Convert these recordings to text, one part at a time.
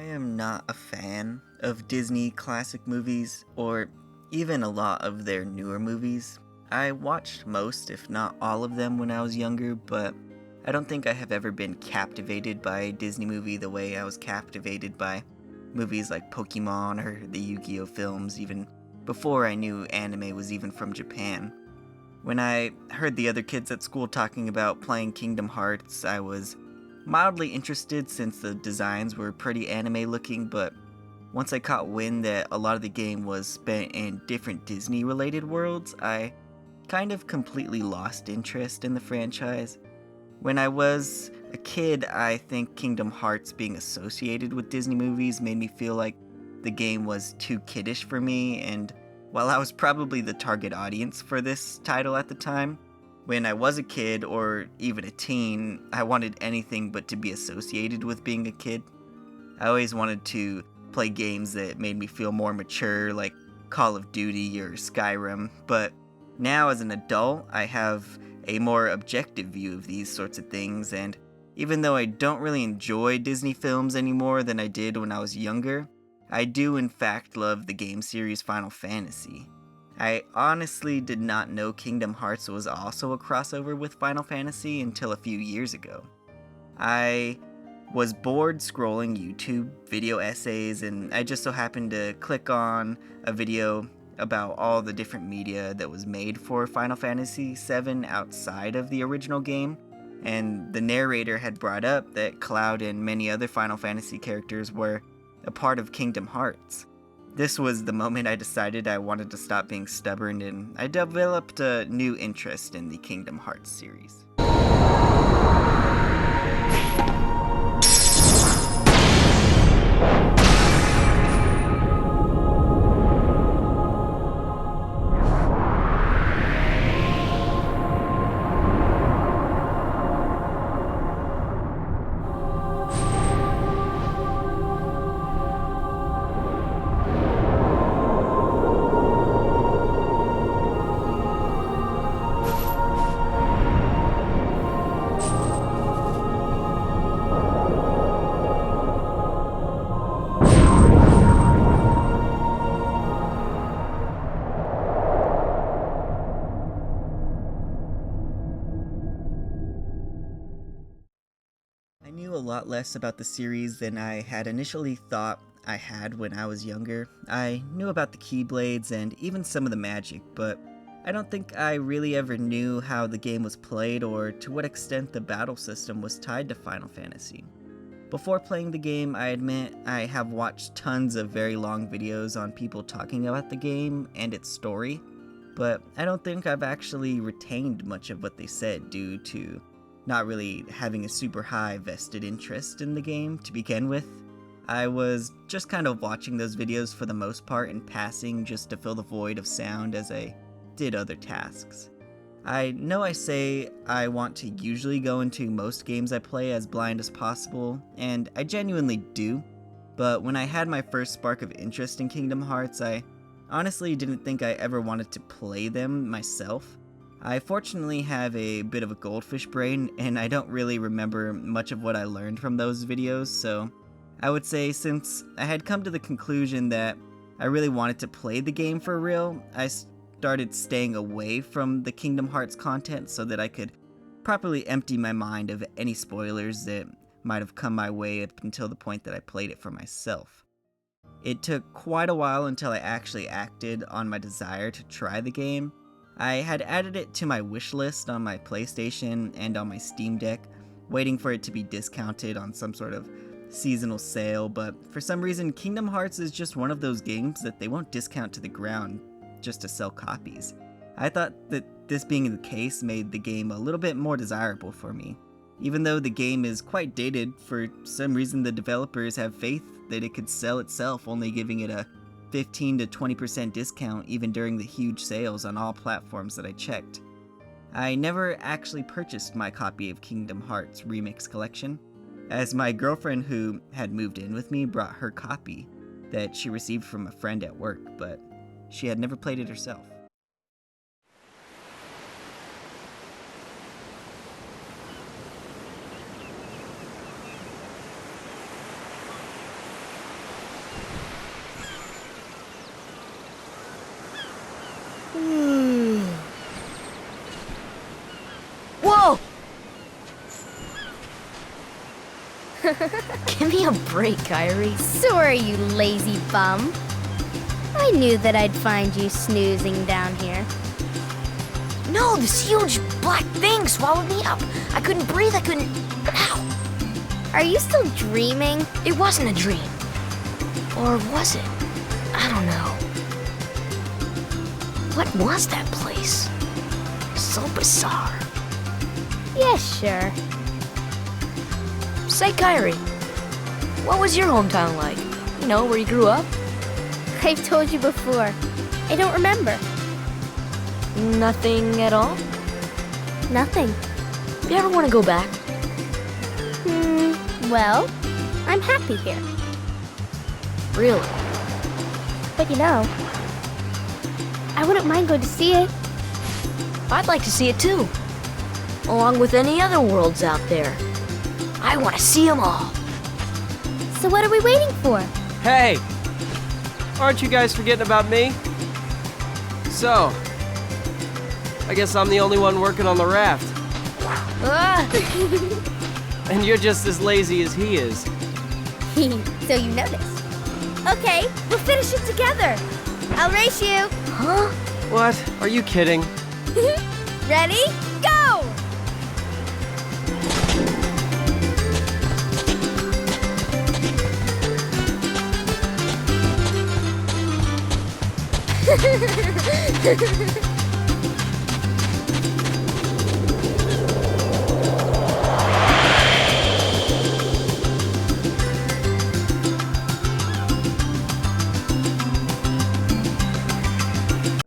am not a fan of Disney classic movies, or even a lot of their newer movies. I watched most, if not all of them when I was younger, but I don't think I have ever been captivated by a Disney movie the way I was captivated by movies like Pokemon or the Yu-Gi-Oh films, even before I knew anime was even from Japan. When I heard the other kids at school talking about playing Kingdom Hearts, I was mildly interested since the designs were pretty anime looking, but once I caught wind that a lot of the game was spent in different Disney related worlds, I kind of completely lost interest in the franchise. When I was a kid, I think Kingdom Hearts being associated with Disney movies made me feel like the game was too kiddish for me, and while I was probably the target audience for this title at the time, when I was a kid or even a teen, I wanted anything but to be associated with being a kid. I always wanted to play games that made me feel more mature, like Call of Duty or Skyrim, but now as an adult, I have a more objective view of these sorts of things, and even though I don't really enjoy Disney films any more than I did when I was younger, I do in fact love the game series Final Fantasy. I honestly did not know Kingdom Hearts was also a crossover with Final Fantasy until a few years ago. I was bored scrolling YouTube video essays, and I just so happened to click on a video about all the different media that was made for Final Fantasy VII outside of the original game, and the narrator had brought up that Cloud and many other Final Fantasy characters were a part of Kingdom Hearts. This was the moment I decided I wanted to stop being stubborn, and I developed a new interest in the Kingdom Hearts series. I knew a lot less about the series than I had initially thought I had when I was younger. I knew about the Keyblades and even some of the magic, but I don't think I really ever knew how the game was played or to what extent the battle system was tied to Final Fantasy. Before playing the game, I admit I have watched tons of very long videos on people talking about the game and its story, but I don't think I've actually retained much of what they said due to not really having a super high vested interest in the game to begin with. I was just kind of watching those videos for the most part in passing just to fill the void of sound as I did other tasks. I know I say I want to usually go into most games I play as blind as possible, and I genuinely do, but when I had my first spark of interest in Kingdom Hearts, I honestly didn't think I ever wanted to play them myself. I fortunately have a bit of a goldfish brain, and I don't really remember much of what I learned from those videos, so I would say since I had come to the conclusion that I really wanted to play the game for real, I started staying away from the Kingdom Hearts content so that I could properly empty my mind of any spoilers that might have come my way up until the point that I played it for myself. It took quite a while until I actually acted on my desire to try the game. I had added it to my wish list on my PlayStation and on my Steam Deck, waiting for it to be discounted on some sort of seasonal sale, but for some reason Kingdom Hearts is just one of those games that they won't discount to the ground just to sell copies. I thought that this being the case made the game a little bit more desirable for me. Even though the game is quite dated, for some reason the developers have faith that it could sell itself, only giving it a 15 to 20% discount even during the huge sales on all platforms that I checked. I never actually purchased my copy of Kingdom Hearts Remix Collection, as my girlfriend who had moved in with me brought her copy that she received from a friend at work, but she had never played it herself. Give me a break, Kyrie. Sorry, you lazy bum. I knew that I'd find you snoozing down here. No, this huge black thing swallowed me up. I couldn't breathe, I couldn't... Ow! Are you still dreaming? It wasn't a dream. Or was it? I don't know. What was that place? So bizarre. Yeah, sure. Say, Kyrie, what was your hometown like? You know, where you grew up? I've told you before. I don't remember. Nothing at all? Nothing. You ever want to go back? Well, I'm happy here. Really? But you know, I wouldn't mind going to see it. I'd like to see it too. Along with any other worlds out there. I want to see them all. So what are we waiting for? Hey! Aren't you guys forgetting about me? So, I guess I'm the only one working on the raft. And you're just as lazy as he is. So you noticed. Okay, we'll finish it together. I'll race you. Huh? What? Are you kidding? Ready? Go!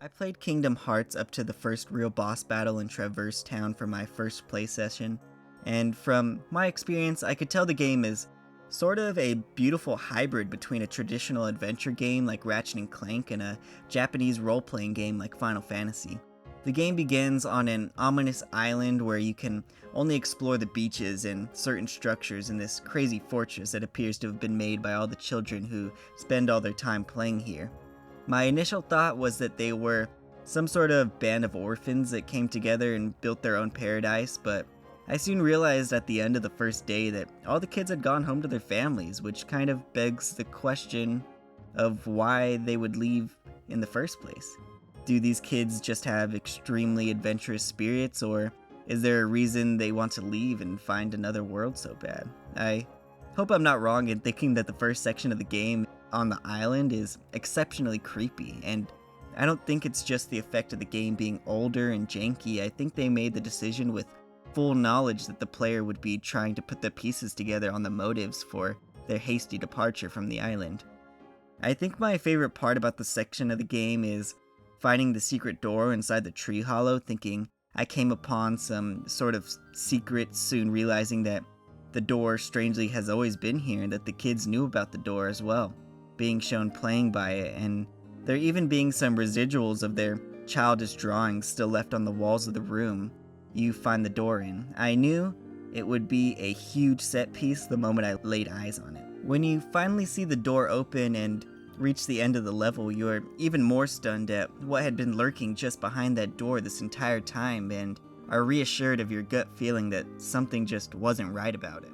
I played Kingdom Hearts up to the first real boss battle in Traverse Town for my first play session, and from my experience I could tell the game is sort of a beautiful hybrid between a traditional adventure game like Ratchet & Clank and a Japanese role-playing game like Final Fantasy. The game begins on an ominous island where you can only explore the beaches and certain structures in this crazy fortress that appears to have been made by all the children who spend all their time playing here. My initial thought was that they were some sort of band of orphans that came together and built their own paradise, but I soon realized at the end of the first day that all the kids had gone home to their families, which kind of begs the question of why they would leave in the first place. Do these kids just have extremely adventurous spirits, or is there a reason they want to leave and find another world so bad? I hope I'm not wrong in thinking that the first section of the game on the island is exceptionally creepy, and I don't think it's just the effect of the game being older and janky. I think they made the decision with full knowledge that the player would be trying to put the pieces together on the motives for their hasty departure from the island. I think my favorite part about the section of the game is finding the secret door inside the tree hollow, thinking I came upon some sort of secret, soon realizing that the door strangely has always been here and that the kids knew about the door as well, being shown playing by it, and there even being some residuals of their childish drawings still left on the walls of the room you find the door in. I knew it would be a huge set piece the moment I laid eyes on it. When you finally see the door open and reach the end of the level, you are even more stunned at what had been lurking just behind that door this entire time and are reassured of your gut feeling that something just wasn't right about it.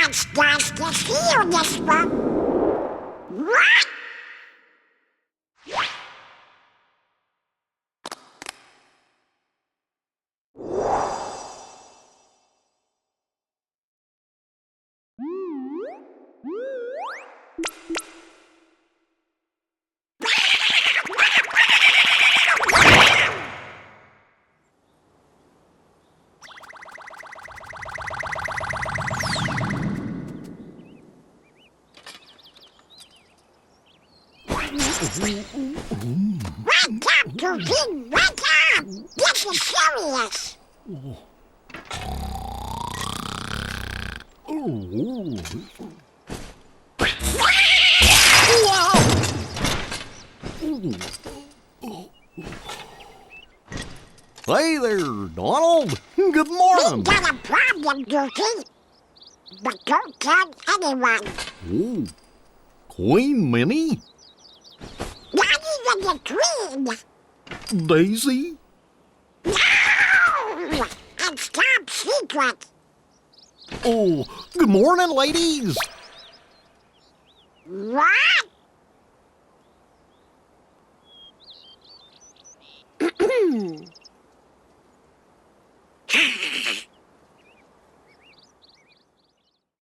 It's nice to see you this one. What? Wake up, Goofy! Wake up! This is serious! Hey there, Donald. Good We morning. got a problem, Goofy. But don't tell anyone. Oh, Queen Minnie? Not even the Queen. Daisy? No! It's top secret. Oh, good morning, ladies. What?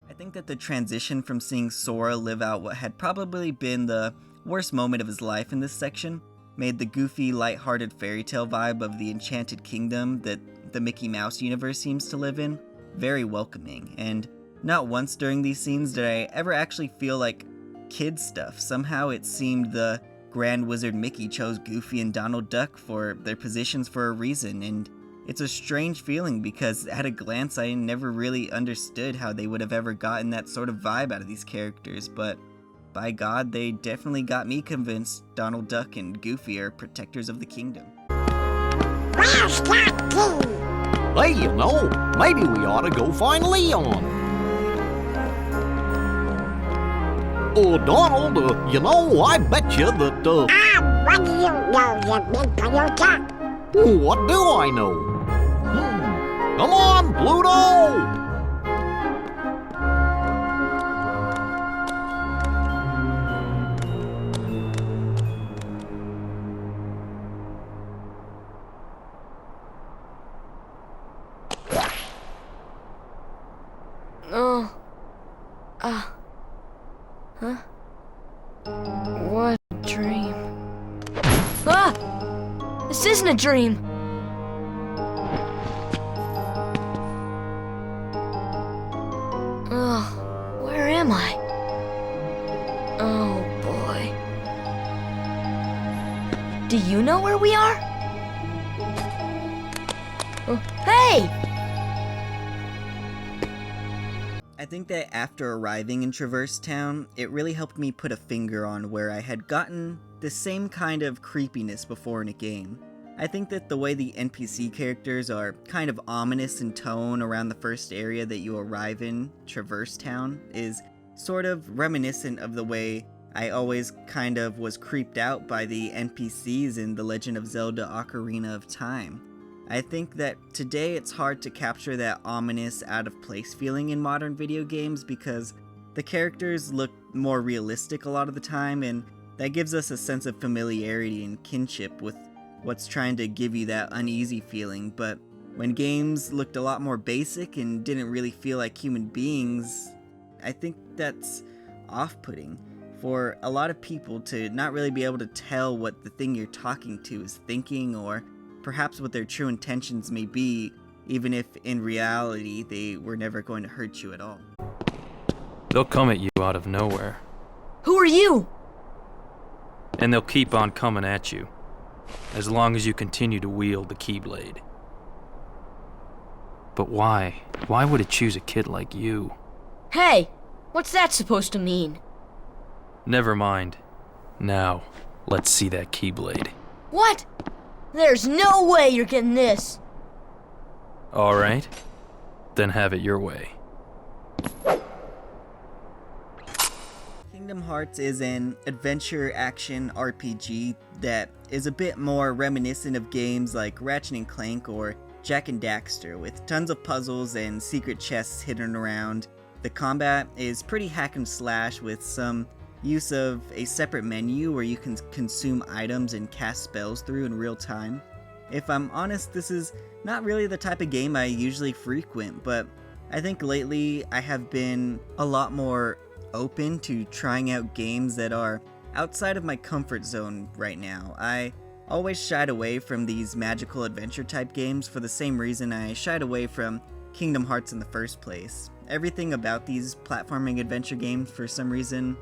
I think that the transition from seeing Sora live out what had probably been the worst moment of his life in this section made the goofy, lighthearted fairy tale vibe of the Enchanted Kingdom that the Mickey Mouse universe seems to live in very welcoming, and not once during these scenes did I ever actually feel like kid stuff. Somehow it seemed the Grand Wizard Mickey chose Goofy and Donald Duck for their positions for a reason, and it's a strange feeling because at a glance I never really understood how they would have ever gotten that sort of vibe out of these characters, but by God, they definitely got me convinced Donald Duck and Goofy are protectors of the kingdom. Where's that King? Hey, maybe we ought to go find Leon. Oh, Donald, I bet you that, What do you know, you big Toyota? what do I know? Come on, Pluto! Oh. Huh? What a dream. Ah! This isn't a dream! Oh, where am I? Oh, boy. Do you know where we are? Oh, hey! I think that after arriving in Traverse Town, it really helped me put a finger on where I had gotten the same kind of creepiness before in a game. I think that the way the NPC characters are kind of ominous in tone around the first area that you arrive in, Traverse Town, is sort of reminiscent of the way I always kind of was creeped out by the NPCs in The Legend of Zelda Ocarina of Time. I think that today it's hard to capture that ominous, out-of-place feeling in modern video games because the characters look more realistic a lot of the time, and that gives us a sense of familiarity and kinship with what's trying to give you that uneasy feeling. But when games looked a lot more basic and didn't really feel like human beings, I think that's off-putting for a lot of people to not really be able to tell what the thing you're talking to is thinking, or perhaps what their true intentions may be, even if in reality they were never going to hurt you at all. They'll come at you out of nowhere, Who are you? and they'll keep on coming at you, as long as you continue to wield the Keyblade. But why? Why would it choose a kid like you? Hey, what's that supposed to mean? Never mind. Now, let's see that Keyblade. What? There's no way you're getting this. Alright, then have it your way. Kingdom Hearts is an adventure-action RPG that is a bit more reminiscent of games like Ratchet & Clank or Jak and Daxter, with tons of puzzles and secret chests hidden around. The combat is pretty hack and slash with some use of a separate menu where you can consume items and cast spells through in real time. If I'm honest, this is not really the type of game I usually frequent, but I think lately I have been a lot more open to trying out games that are outside of my comfort zone right now. I always shied away from these magical adventure type games for the same reason I shied away from Kingdom Hearts in the first place. Everything about these platforming adventure games for some reason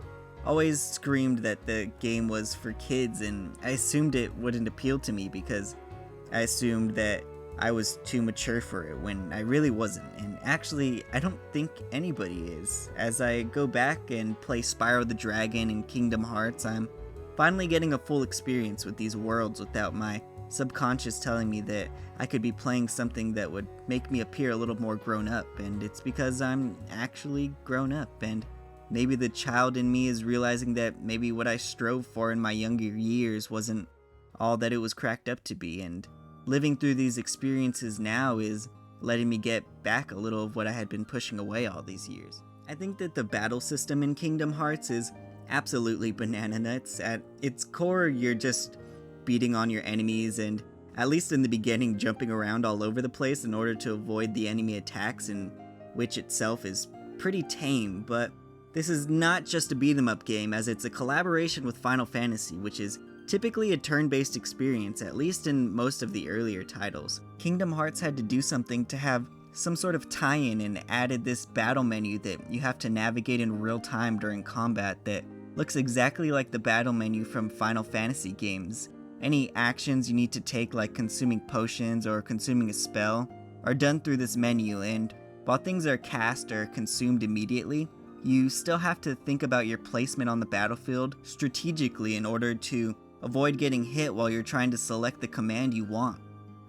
always screamed that the game was for kids, and I assumed it wouldn't appeal to me because I assumed that I was too mature for it when I really wasn't, and actually I don't think anybody is. As I go back and play Spyro the Dragon and Kingdom Hearts, I'm finally getting a full experience with these worlds without my subconscious telling me that I could be playing something that would make me appear a little more grown up, and it's because I'm actually grown up, and maybe the child in me is realizing that maybe what I strove for in my younger years wasn't all that it was cracked up to be, and living through these experiences now is letting me get back a little of what I had been pushing away all these years. I think that the battle system in Kingdom Hearts is absolutely banana nuts. At its core, you're just beating on your enemies and, at least in the beginning, jumping around all over the place in order to avoid the enemy attacks, and which itself is pretty tame. But this is not just a beat 'em up game, as it's a collaboration with Final Fantasy, which is typically a turn-based experience, at least in most of the earlier titles. Kingdom Hearts had to do something to have some sort of tie-in and added this battle menu that you have to navigate in real time during combat that looks exactly like the battle menu from Final Fantasy games. Any actions you need to take, like consuming potions or consuming a spell, are done through this menu, and while things are cast or consumed immediately, you still have to think about your placement on the battlefield strategically in order to avoid getting hit while you're trying to select the command you want.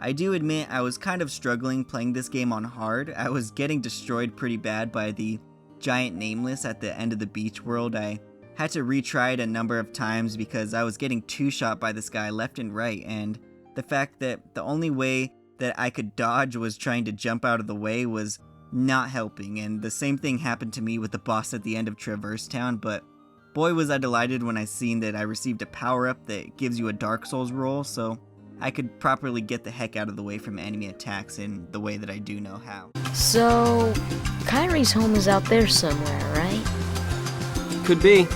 I do admit I was kind of struggling playing this game on hard. I was getting destroyed pretty bad by the giant Nameless at the end of the beach world. I had to retry it a number of times because I was getting two-shot by this guy left and right, and the fact that the only way that I could dodge was trying to jump out of the way was not helping, and the same thing happened to me with the boss at the end of Traverse Town, but boy was I delighted when I seen that I received a power-up that gives you a Dark Souls roll, so I could properly get the heck out of the way from enemy attacks in the way that I do know how. So, Kyrie's home is out there somewhere, right? Could be.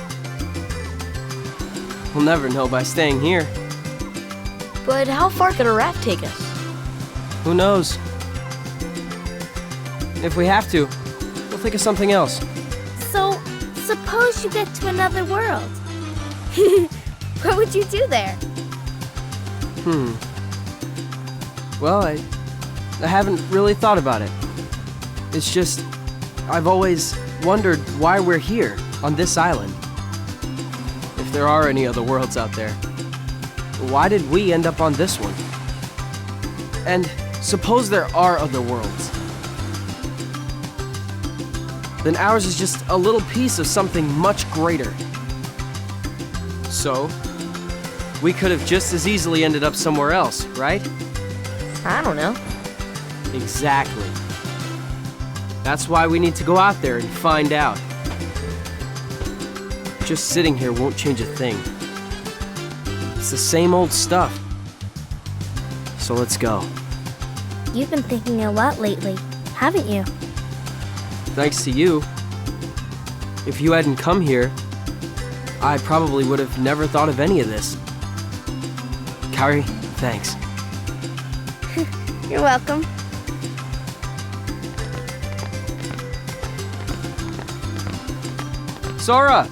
We'll never know by staying here. But how far could a raft take us? Who knows? If we have to, we'll think of something else. So, suppose you get to another world. What would you do there? Well, I haven't really thought about it. It's just, I've always wondered why we're here, on this island. If there are any other worlds out there, why did we end up on this one? And suppose there are other worlds. Then ours is just a little piece of something much greater. So, we could have just as easily ended up somewhere else, right? I don't know. Exactly. That's why we need to go out there and find out. Just sitting here won't change a thing. It's the same old stuff. So let's go. You've been thinking a lot lately, haven't you? Thanks to you. If you hadn't come here, I probably would have never thought of any of this. Kyrie, thanks. You're welcome. Sora!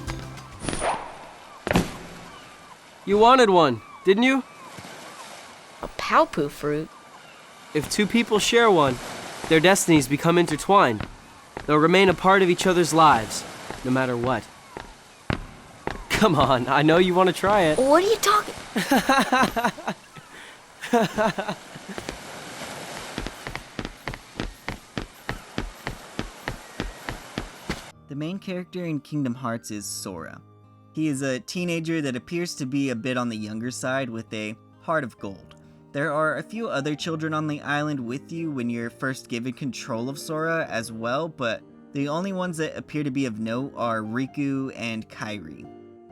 You wanted one, didn't you? A Palpu fruit? If two people share one, their destinies become intertwined. They'll remain a part of each other's lives, no matter what. Come on, I know you want to try it. What are you talking? The main character in Kingdom Hearts is Sora. He is a teenager that appears to be a bit on the younger side with a heart of gold. There are a few other children on the island with you when you're first given control of Sora as well, but the only ones that appear to be of note are Riku and Kairi.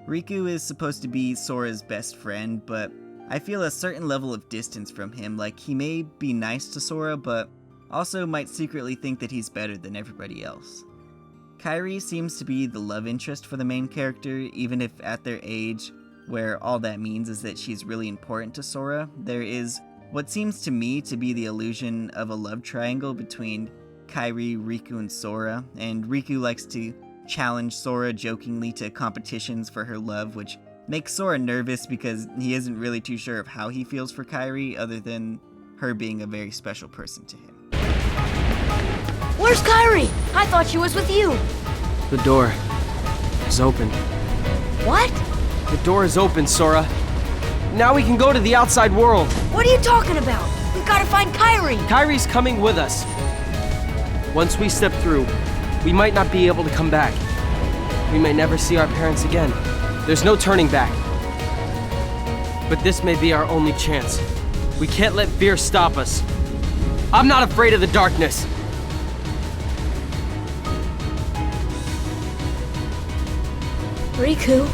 Riku is supposed to be Sora's best friend, but I feel a certain level of distance from him, like he may be nice to Sora, but also might secretly think that he's better than everybody else. Kairi seems to be the love interest for the main character, even if at their age, where all that means is that she's really important to Sora, there is what seems to me to be the illusion of a love triangle between Kairi, Riku, and Sora, and Riku likes to challenge Sora jokingly to competitions for her love, which makes Sora nervous because he isn't really too sure of how he feels for Kairi other than her being a very special person to him. Where's Kairi? I thought she was with you. The door is open. What? The door is open, Sora. Now we can go to the outside world. What are you talking about? We've got to find Kairi. Kairi's coming with us. Once we step through, we might not be able to come back. We may never see our parents again. There's no turning back. But this may be our only chance. We can't let fear stop us. I'm not afraid of the darkness. Riku.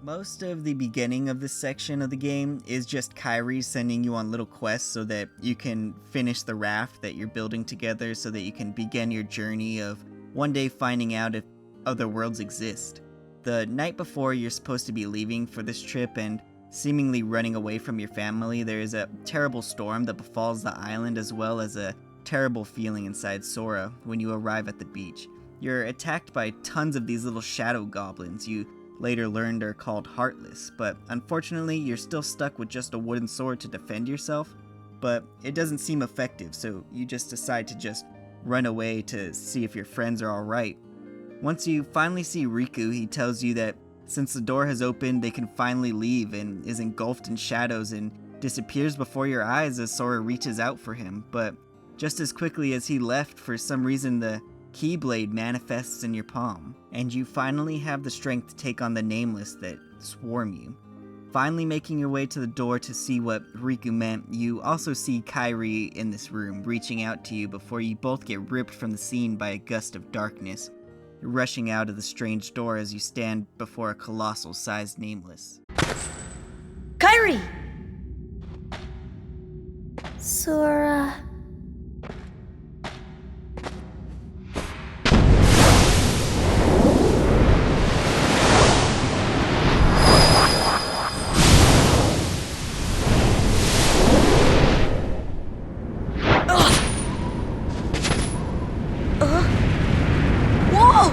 Most of the beginning of this section of the game is just Kairi sending you on little quests so that you can finish the raft that you're building together so that you can begin your journey of one day finding out if other worlds exist. The night before you're supposed to be leaving for this trip and seemingly running away from your family, there is a terrible storm that befalls the island as well as a terrible feeling inside Sora when you arrive at the beach. You're attacked by tons of these little shadow goblins you later learned are called Heartless, but unfortunately you're still stuck with just a wooden sword to defend yourself, but it doesn't seem effective, so you just decide to just run away to see if your friends are alright. Once you finally see Riku, he tells you that since the door has opened, they can finally leave and is engulfed in shadows and disappears before your eyes as Sora reaches out for him, but just as quickly as he left, for some reason the Keyblade manifests in your palm, and you finally have the strength to take on the Nameless that swarm you. Finally making your way to the door to see what Riku meant, you also see Kairi in this room, reaching out to you before you both get ripped from the scene by a gust of darkness, rushing out of the strange door as you stand before a colossal-sized Nameless. Kairi! Sora. Whoa!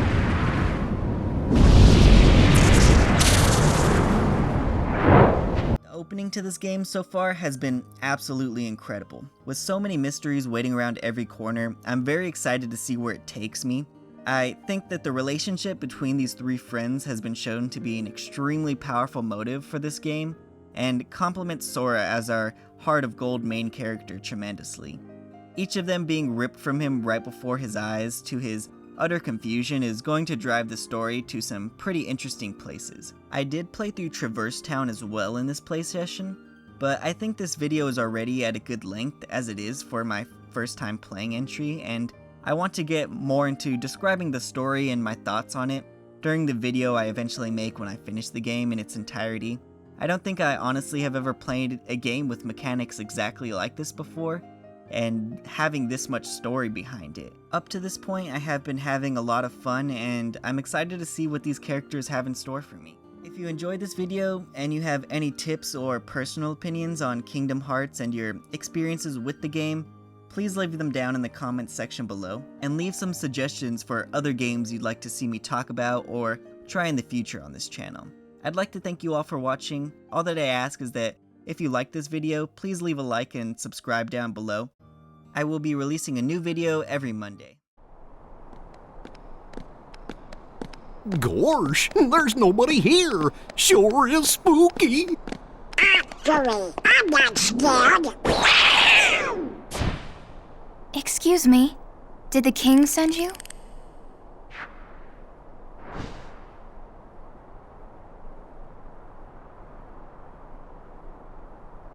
The opening to this game so far has been absolutely incredible. With so many mysteries waiting around every corner, I'm very excited to see where it takes me. I think that the relationship between these three friends has been shown to be an extremely powerful motive for this game, and complements Sora as our Heart of Gold main character tremendously. Each of them being ripped from him right before his eyes to his utter confusion is going to drive the story to some pretty interesting places. I did play through Traverse Town as well in this play session, but I think this video is already at a good length as it is for my first time playing entry, and I want to get more into describing the story and my thoughts on it during the video I eventually make when I finish the game in its entirety. I don't think I honestly have ever played a game with mechanics exactly like this before, and having this much story behind it. Up to this point, I have been having a lot of fun, and I'm excited to see what these characters have in store for me. If you enjoyed this video, and you have any tips or personal opinions on Kingdom Hearts and your experiences with the game, please leave them down in the comments section below, and leave some suggestions for other games you'd like to see me talk about or try in the future on this channel. I'd like to thank you all for watching. All that I ask is that if you like this video, please leave a like and subscribe down below. I will be releasing a new video every Monday. Gosh, there's nobody here. Sure is spooky. Actually, I'm not scared. Excuse me. Did the king send you?